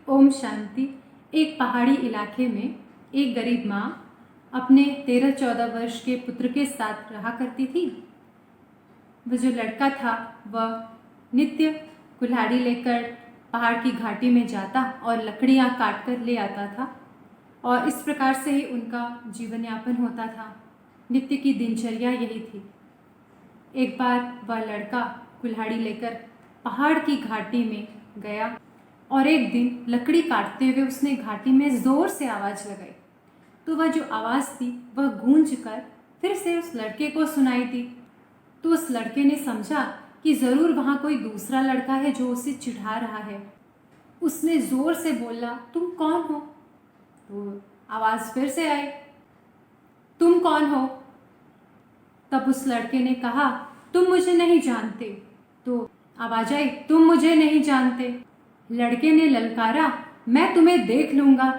ओम शांति। एक पहाड़ी इलाके में एक गरीब माँ अपने 13-14 वर्ष के पुत्र के साथ रहा करती थी। वह जो लड़का था वह नित्य कुल्हाड़ी लेकर पहाड़ की घाटी में जाता और लकड़ियाँ काट कर ले आता था और इस प्रकार से ही उनका जीवन यापन होता था। नित्य की दिनचर्या यही थी। एक बार वह लड़का कुल्हाड़ी लेकर पहाड़ की घाटी में गया और एक दिन लकड़ी काटते हुए उसने घाटी में ज़ोर से आवाज़ लगाई। तो वह जो आवाज़ थी वह गूंज कर फिर से उस लड़के को सुनाई दी। तो उस लड़के ने समझा कि ज़रूर वहाँ कोई दूसरा लड़का है जो उसे चिढ़ा रहा है। उसने ज़ोर से बोला, तुम कौन हो? तो आवाज़ फिर से आई, तुम कौन हो? तब उस लड़के ने कहा, तुम मुझे नहीं जानते। तो आवाज़ आई, तुम मुझे नहीं जानते। लड़के ने ललकारा, मैं तुम्हें देख लूँगा।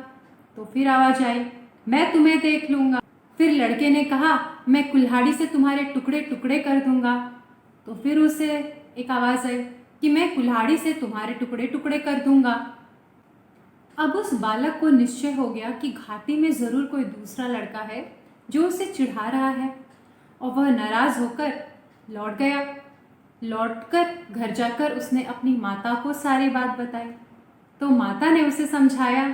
तो फिर आवाज़ आई, मैं तुम्हें देख लूँगा। फिर लड़के ने कहा, मैं कुल्हाड़ी से तुम्हारे टुकड़े टुकड़े कर दूँगा। तो फिर उसे एक आवाज़ आई कि मैं कुल्हाड़ी से तुम्हारे टुकड़े टुकड़े कर दूँगा। अब उस बालक को निश्चय हो गया कि घाटी में ज़रूर कोई दूसरा लड़का है जो उसे चिढ़ा रहा है और वह नाराज़ होकर लौट गया। लौटकर घर जाकर उसने अपनी माता को सारी बात बताई। तो माता ने उसे समझाया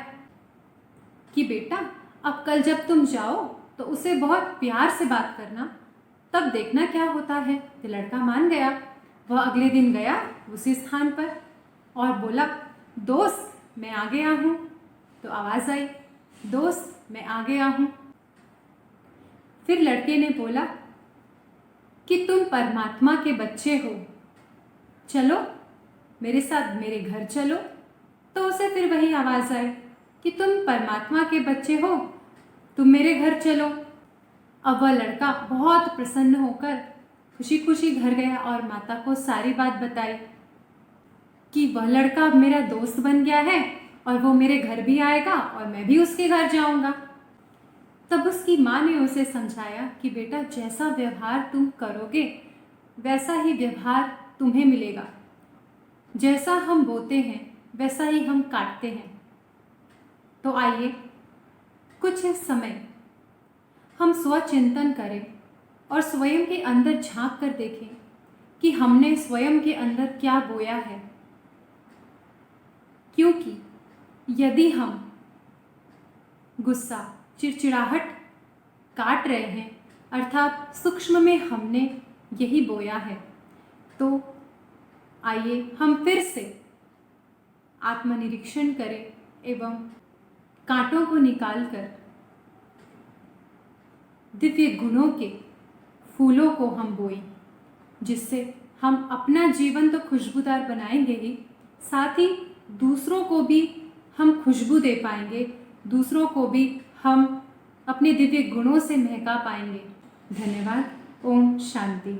कि बेटा, अब कल जब तुम जाओ तो उसे बहुत प्यार से बात करना, तब देखना क्या होता है। तो लड़का मान गया। वह अगले दिन गया उसी स्थान पर और बोला, दोस्त मैं आ गया हूँ। तो आवाज़ आई, दोस्त मैं आ गया हूँ। फिर लड़के ने बोला कि तुम परमात्मा के बच्चे हो, चलो मेरे साथ मेरे घर चलो। तो उसे फिर वही आवाज़ आई कि तुम परमात्मा के बच्चे हो, तुम मेरे घर चलो। अब वह लड़का बहुत प्रसन्न होकर खुशी खुशी घर गया और माता को सारी बात बताई कि वह लड़का अब मेरा दोस्त बन गया है और वो मेरे घर भी आएगा और मैं भी उसके घर जाऊंगा। तब उसकी माँ ने उसे समझाया कि बेटा, जैसा व्यवहार तुम करोगे वैसा ही व्यवहार तुम्हें मिलेगा। जैसा हम बोते हैं वैसा ही हम काटते हैं। तो आइए कुछ समय हम स्वचिंतन करें और स्वयं के अंदर झांक कर देखें कि हमने स्वयं के अंदर क्या बोया है। क्योंकि यदि हम गुस्सा, चिड़चिड़ाहट काट रहे हैं, अर्थात सूक्ष्म में हमने यही बोया है, तो आइए हम फिर से आत्मनिरीक्षण करें एवं कांटों को निकालकर दिव्य गुणों के फूलों को हम बोएं, जिससे हम अपना जीवन तो खुशबूदार बनाएंगे ही, साथ ही दूसरों को भी हम खुशबू दे पाएंगे, दूसरों को भी हम अपने दिव्य गुणों से महका पाएंगे। धन्यवाद। ओम शांति।